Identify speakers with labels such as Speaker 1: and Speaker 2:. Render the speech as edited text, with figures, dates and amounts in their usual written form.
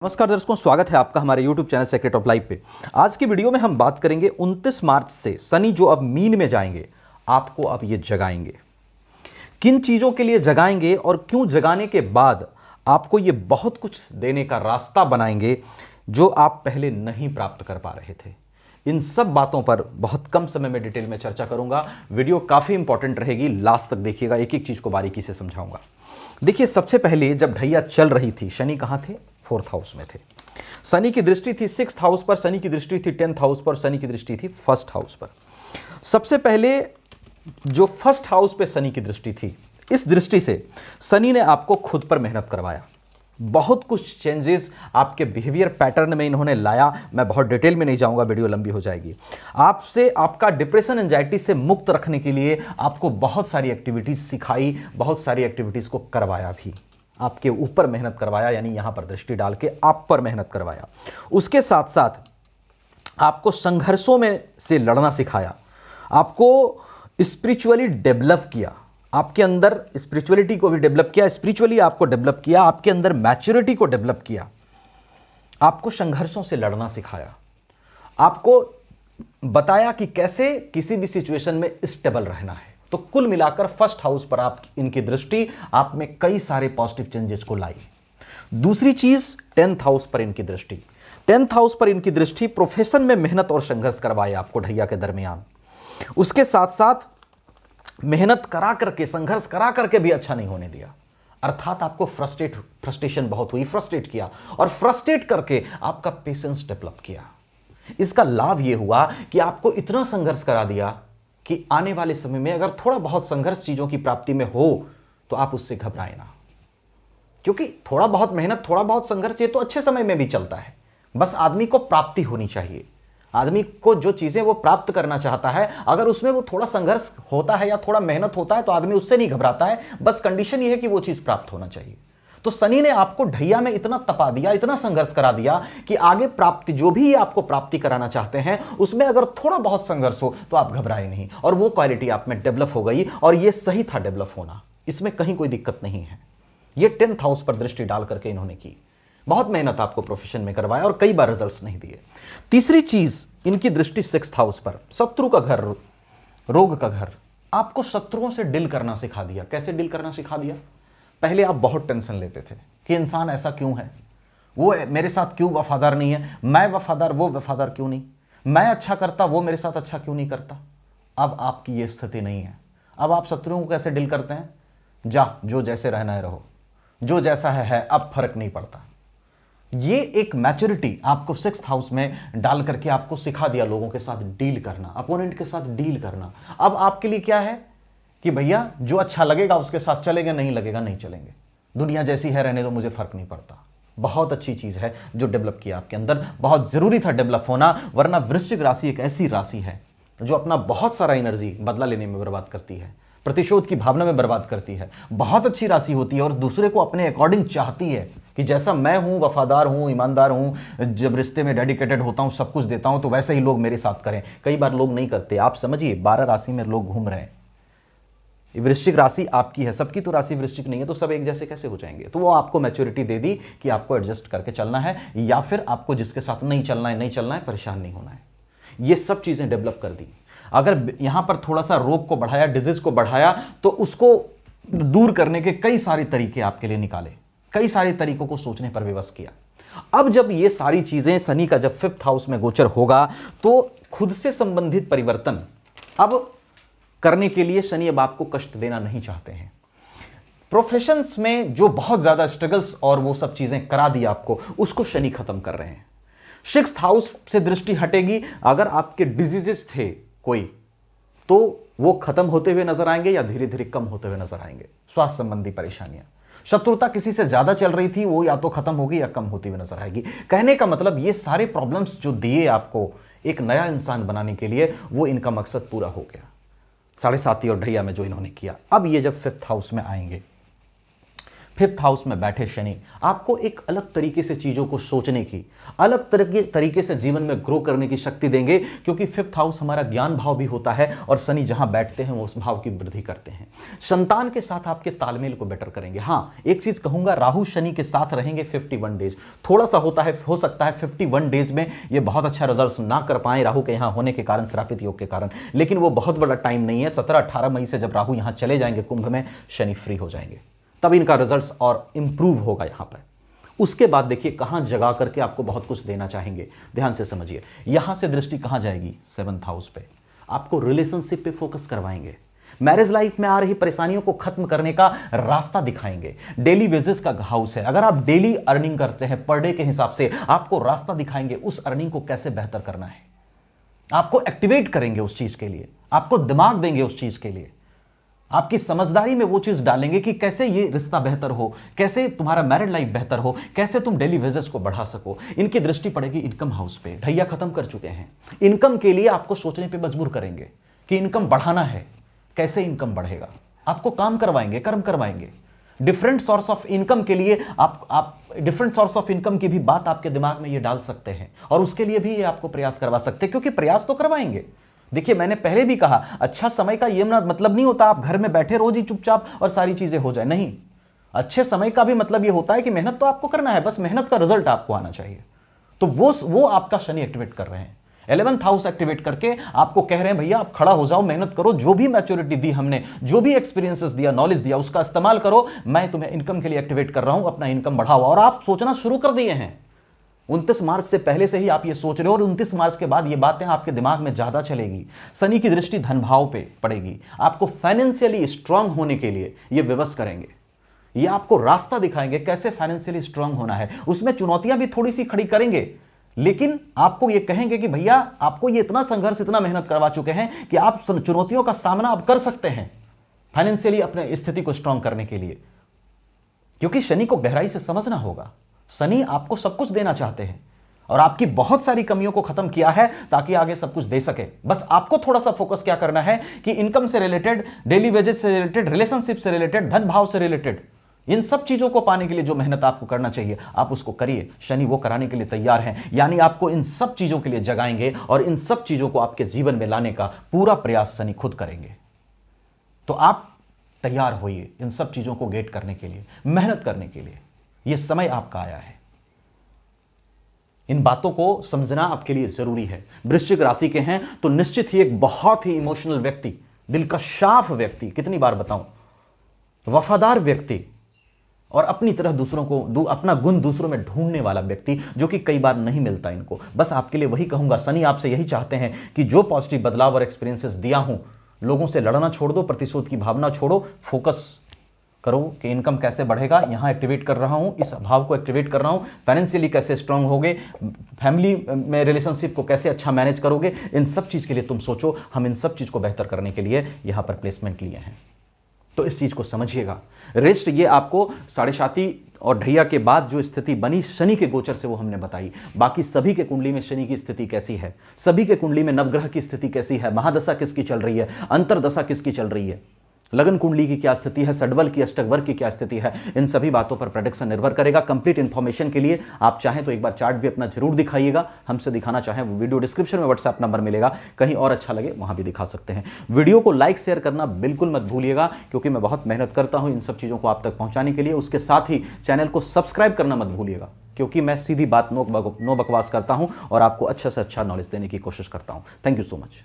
Speaker 1: नमस्कार दर्शकों, स्वागत है आपका हमारे YouTube channel secret of life पे। आज की वीडियो में हम बात करेंगे 29 मार्च से शनि जो अब मीन में जाएंगे, आपको अब ये जगाएंगे। किन चीज़ों के लिए जगाएंगे और क्यों जगाने के बाद आपको ये बहुत कुछ देने का रास्ता बनाएंगे जो आप पहले नहीं प्राप्त कर पा रहे थे। इन सब बातों पर बहुत कम समय में डिटेल में चर्चा करूंगा। वीडियो काफ़ी इंपॉर्टेंट रहेगी, लास्ट तक देखिएगा, एक एक चीज़ को बारीकी से समझाऊंगा। देखिए, सबसे पहले जब ढैया चल रही थी, शनि कहाँ थे? 4th हाउस में थे। शनि की दृष्टि थी 6th हाउस पर, शनि की दृष्टि थी 10th हाउस पर, शनि की दृष्टि थी 1st हाउस पर। सबसे पहले जो 1st हाउस पे शनि की दृष्टि थी, इस दृष्टि से शनि ने आपको खुद पर मेहनत करवाया। बहुत कुछ चेंजेस आपके बिहेवियर पैटर्न में इन्होंने लाया। मैं बहुत डिटेल में नहीं जाऊंगा, वीडियो लंबी हो जाएगी। आपसे आपका डिप्रेशन एंजाइटी से मुक्त रखने के लिए आपको बहुत सारी एक्टिविटीज सिखाई, बहुत सारी एक्टिविटीज को करवाया भी, आपके ऊपर मेहनत करवाया, यानी यहां पर दृष्टि डाल के आप पर मेहनत करवाया। उसके साथ साथ आपको संघर्षों में से लड़ना सिखाया, आपको स्पिरिचुअली डेवलप किया, आपके अंदर स्पिरिचुअलिटी को भी डेवलप किया, स्पिरिचुअली आपको डेवलप किया, आपके अंदर मैच्योरिटी को डेवलप किया, आपको संघर्षों से लड़ना सिखाया, आपको बताया कि कैसे किसी भी सिचुएशन में स्टेबल रहना है। तो कुल मिलाकर 1st हाउस पर आप इनकी दृष्टि आप में कई सारे पॉजिटिव चेंजेस को लाई। दूसरी चीज 10th हाउस पर इनकी दृष्टि। 10th हाउस पर इनकी दृष्टि प्रोफेशन में मेहनत और संघर्ष करवाए आपको ढैया के दरमियान। उसके साथ साथ मेहनत करा करके, संघर्ष करा करके भी अच्छा नहीं होने दिया, अर्थात आपको फ्रस्ट्रेशन बहुत हुई, फ्रस्ट्रेट किया, और फ्रस्ट्रेट करके आपका पेशेंस डेवलप किया। इसका लाभ यह हुआ कि आपको इतना संघर्ष करा दिया कि आने वाले समय में अगर थोड़ा बहुत संघर्ष चीजों की प्राप्ति में हो तो आप उससे घबराएं ना, क्योंकि थोड़ा बहुत मेहनत, थोड़ा बहुत संघर्ष ये तो अच्छे समय में भी चलता है। बस आदमी को प्राप्ति होनी चाहिए। आदमी को जो चीजें वो प्राप्त करना चाहता है, अगर उसमें वो थोड़ा संघर्ष होता है या थोड़ा मेहनत होता है तो आदमी उससे नहीं घबराता है। बस कंडीशन ये है कि वो चीज प्राप्त होना चाहिए। तो शनि ने आपको ढैया में इतना तपा दिया, इतना संघर्ष करा दिया कि आगे प्राप्ति, जो भी आपको प्राप्ति कराना चाहते हैं, उसमें अगर थोड़ा बहुत संघर्ष हो तो आप घबराए नहीं, और वो क्वालिटी आप में डेवलप हो गई। और ये सही था डेवलप होना, इसमें कहीं कोई दिक्कत नहीं है। ये 10th हाउस पर दृष्टि डाल करके इन्होंने की, बहुत मेहनत आपको प्रोफेशन में करवाया और कई बार रिजल्ट्स नहीं दिए। तीसरी चीज, इनकी दृष्टि 6th हाउस पर, शत्रु का घर, रोग का घर। आपको शत्रुओं से डील करना सिखा दिया। कैसे डील करना सिखा दिया? पहले आप बहुत टेंशन लेते थे कि इंसान ऐसा क्यों है, वो मेरे साथ क्यों वफादार नहीं है, मैं वफादार, वो वफादार क्यों नहीं, मैं अच्छा करता, वो मेरे साथ अच्छा क्यों नहीं करता। अब आपकी ये स्थिति नहीं है। अब आप शत्रुओं को कैसे डील करते हैं? जो जैसे रहना है रहो, जो जैसा है, अब फर्क नहीं पड़ता। ये एक मैच्योरिटी आपको 6th हाउस में डाल करके आपको सिखा दिया लोगों के साथ डील करना, अपोनेंट के साथ डील करना। अब आपके लिए क्या है कि भैया जो अच्छा लगेगा उसके साथ चलेंगे, नहीं लगेगा नहीं चलेंगे, दुनिया जैसी है रहने दो, मुझे फर्क नहीं पड़ता। बहुत अच्छी चीज है जो डेवलप किया आपके अंदर, बहुत जरूरी था डेवलप होना, वरना वृश्चिक राशि एक ऐसी राशि है जो अपना बहुत सारा एनर्जी बदला लेने में बर्बाद करती है, प्रतिशोध की भावना में बर्बाद करती है। बहुत अच्छी राशि होती है और दूसरे को अपने अकॉर्डिंग चाहती है कि जैसा मैं हूं, वफादार हूं, ईमानदार हूं, जब रिश्ते में डेडिकेटेड होता हूं, सब कुछ देता हूं, तो वैसे ही लोग मेरे साथ करें। कई बार लोग नहीं करते। आप समझिए, 12 राशि में लोग घूम रहे हैं। वृश्चिक राशि आपकी है, सबकी तो राशि वृश्चिक नहीं है, तो सब एक जैसे कैसे हो जाएंगे? तो वो आपको मैच्योरिटी दे दी कि आपको एडजस्ट करके चलना है, या फिर आपको जिसके साथ नहीं चलना है नहीं चलना है, परेशान नहीं होना है। ये सब चीजें डेवलप कर दी। अगर यहां पर थोड़ा सा रोग को बढ़ाया, डिजीज को बढ़ाया, तो उसको दूर करने के कई सारे तरीके आपके लिए निकाले, कई सारे तरीकों को सोचने पर विवश किया। अब जब ये सारी चीजें, शनि का जब 5th हाउस में गोचर होगा, तो खुद से संबंधित परिवर्तन अब करने के लिए शनि अब आपको कष्ट देना नहीं चाहते हैं। प्रोफेशंस में जो बहुत ज्यादा स्ट्रगल्स और वो सब चीजें करा दी आपको, उसको शनि खत्म कर रहे हैं। 6th हाउस से दृष्टि हटेगी। अगर आपके डिजीजेस थे कोई, तो वो खत्म होते हुए नजर आएंगे या धीरे धीरे कम होते हुए नजर आएंगे। स्वास्थ्य संबंधी परेशानियां, शत्रुता किसी से ज्यादा चल रही थी, वो या तो खत्म होगी या कम होती हुई नजर आएगी। कहने का मतलब, ये सारे प्रॉब्लम्स जो दिए आपको एक नया इंसान बनाने के लिए, वो इनका मकसद पूरा हो गया। 7.5 और ढैया में जो इन्होंने किया। अब ये जब 5th हाउस में आएंगे, 5th हाउस में बैठे शनि आपको एक अलग तरीके से चीजों को सोचने की, अलग तरीके से जीवन में ग्रो करने की शक्ति देंगे, क्योंकि 5th हाउस हमारा ज्ञान भाव भी होता है और शनि जहां बैठते हैं वो उस भाव की वृद्धि करते हैं। संतान के साथ आपके तालमेल को बेटर करेंगे। हां, एक चीज कहूंगा, राहु शनि के साथ रहेंगे 51 डेज, थोड़ा सा हो सकता है 51 डेज में ये बहुत अच्छा रिजल्ट ना कर पाए राहु के यहां होने के कारण, श्रापित योग के कारण, लेकिन वो बहुत बड़ा टाइम नहीं है। 17-18 मई से जब राहु यहां चले जाएंगे कुंभ में, शनि फ्री हो जाएंगे, तब इनका रिजल्ट और इंप्रूव होगा यहां पर। उसके बाद देखिए कहां जगा करके आपको बहुत कुछ देना चाहेंगे, ध्यान से समझिए। यहां से दृष्टि कहां जाएगी, 7th हाउस पे, आपको रिलेशनशिप पे फोकस करवाएंगे, मैरिज लाइफ में आ रही परेशानियों को खत्म करने का रास्ता दिखाएंगे। डेली वेजेस का हाउस है, अगर आप डेली अर्निंग करते हैं पर डे के हिसाब से, आपको रास्ता दिखाएंगे उस अर्निंग को कैसे बेहतर करना है, आपको एक्टिवेट करेंगे उस चीज के लिए, आपको दिमाग देंगे उस चीज के लिए, आपकी समझदारी में वो चीज डालेंगे कि कैसे ये रिश्ता बेहतर हो, कैसे तुम्हारा मैरिड लाइफ बेहतर हो, कैसे तुम डेली वेजेस को बढ़ा सको। इनकी दृष्टि पड़ेगी इनकम हाउस पे, ढैया खत्म कर चुके हैं, इनकम के लिए आपको सोचने पे मजबूर करेंगे कि इनकम बढ़ाना है, कैसे इनकम बढ़ेगा, आपको काम करवाएंगे, कर्म करवाएंगे। डिफरेंट सोर्स ऑफ इनकम के लिए आप डिफरेंट सोर्स ऑफ इनकम की भी बात आपके दिमाग में ये डाल सकते हैं और उसके लिए भी ये आपको प्रयास करवा सकते हैं, क्योंकि प्रयास तो करवाएंगे। देखिए मैंने पहले भी कहा, अच्छा समय का ये मतलब नहीं होता आप घर में बैठे रोज ही चुपचाप और सारी चीजें हो जाए, नहीं। अच्छे समय का भी मतलब ये होता है कि मेहनत तो आपको करना है, बस मेहनत का रिजल्ट आपको आना चाहिए। तो वो आपका शनि एक्टिवेट कर रहे हैं, 11th हाउस एक्टिवेट करके आपको कह रहे हैं भैया आप खड़ा हो जाओ, मेहनत करो, जो भी मैच्योरिटी दी हमने, जो भी एक्सपीरियंसेस दिया, नॉलेज दिया, उसका इस्तेमाल करो। मैं तुम्हें इनकम के लिए एक्टिवेट कर रहा हूं, अपना इनकम बढ़ाओ। और आप सोचना शुरू कर दिए हैं, 29 मार्च से पहले से ही आप ये सोच रहे हो और 29 मार्च के बाद ये बातें आपके दिमाग में ज्यादा चलेगी। शनि की दृष्टि धन भाव पे पड़ेगी, आपको फाइनेंशियली स्ट्रांग होने के लिए ये व्यवस्था करेंगे, ये आपको रास्ता दिखाएंगे कैसे फाइनेंशियली स्ट्रांग होना है। उसमें चुनौतियां भी थोड़ी सी खड़ी करेंगे, लेकिन आपको ये कहेंगे कि भैया आपको ये इतना संघर्ष, इतना मेहनत करवा चुके हैं कि आप चुनौतियों का सामना आप कर सकते हैं फाइनेंशियली अपने स्थिति को स्ट्रांग करने के लिए, क्योंकि शनि को गहराई से समझना होगा। शनि आपको सब कुछ देना चाहते हैं और आपकी बहुत सारी कमियों को खत्म किया है ताकि आगे सब कुछ दे सके। बस आपको थोड़ा सा फोकस क्या करना है कि इनकम से रिलेटेड, डेली वेजेस से रिलेटेड, रिलेशनशिप से रिलेटेड, धन भाव से रिलेटेड, इन सब चीजों को पाने के लिए जो मेहनत आपको करना चाहिए आप उसको करिए। शनि वो कराने के लिए तैयार हैं, यानी आपको इन सब चीजों के लिए जगाएंगे और इन सब चीजों को आपके जीवन में लाने का पूरा प्रयास शनि खुद करेंगे। तो आप तैयार होइए इन सब चीजों को गेट करने के लिए, मेहनत करने के लिए। यह समय आपका आया है, इन बातों को समझना आपके लिए जरूरी है। वृश्चिक राशि के हैं तो निश्चित ही एक बहुत ही इमोशनल व्यक्ति, दिल का साफ व्यक्ति, कितनी बार बताऊं, वफादार व्यक्ति और अपनी तरह दूसरों को अपना गुण दूसरों में ढूंढने वाला व्यक्ति, जो कि कई बार नहीं मिलता इनको। बस आपके लिए वही कहूंगा, शनि आपसे यही चाहते हैं कि जो पॉजिटिव बदलाव और एक्सपीरियंसेस दिया हूं, लोगों से लड़ना छोड़ दो, प्रतिशोध की भावना छोड़ो, फोकस करो कि इनकम कैसे बढ़ेगा। यहां एक्टिवेट कर रहा हूं, इस भाव को एक्टिवेट कर रहा हूं, फाइनेंशियली कैसे स्ट्रांग होगे, फैमिली में रिलेशनशिप को कैसे अच्छा मैनेज करोगे, इन सब चीज के लिए तुम सोचो। हम इन सब चीज को बेहतर करने के लिए यहां पर प्लेसमेंट लिए हैं, तो इस चीज को समझिएगा। रेस्ट ये आपको साढ़े साती और ढैया के बाद जो स्थिति बनी शनि के गोचर से वो हमने बताई। बाकी सभी के कुंडली में शनि की स्थिति कैसी है, सभी के कुंडली में नवग्रह की स्थिति कैसी है, महादशा किसकी चल रही है, अंतरदशा किसकी चल रही है, लगन कुंडली की क्या स्थिति है, षडबल की, अष्टक वर्ग की क्या स्थिति है, इन सभी बातों पर प्रेडिक्शन निर्भर करेगा। कंप्लीट इंफॉर्मेशन के लिए आप चाहें तो एक बार चार्ट भी अपना जरूर दिखाइएगा, हमसे दिखाना चाहें वीडियो डिस्क्रिप्शन में व्हाट्सएप नंबर मिलेगा, कहीं और अच्छा लगे वहां भी दिखा सकते हैं। वीडियो को लाइक शेयर करना बिल्कुल मत भूलिएगा, क्योंकि मैं बहुत मेहनत करता हूं इन सब चीज़ों को आप तक पहुंचाने के लिए। उसके साथ ही चैनल को सब्सक्राइब करना मत भूलिएगा, क्योंकि मैं सीधी बात नो बकवास करता हूं और आपको अच्छा से अच्छा नॉलेज देने की कोशिश करता हूं। Thank you so much.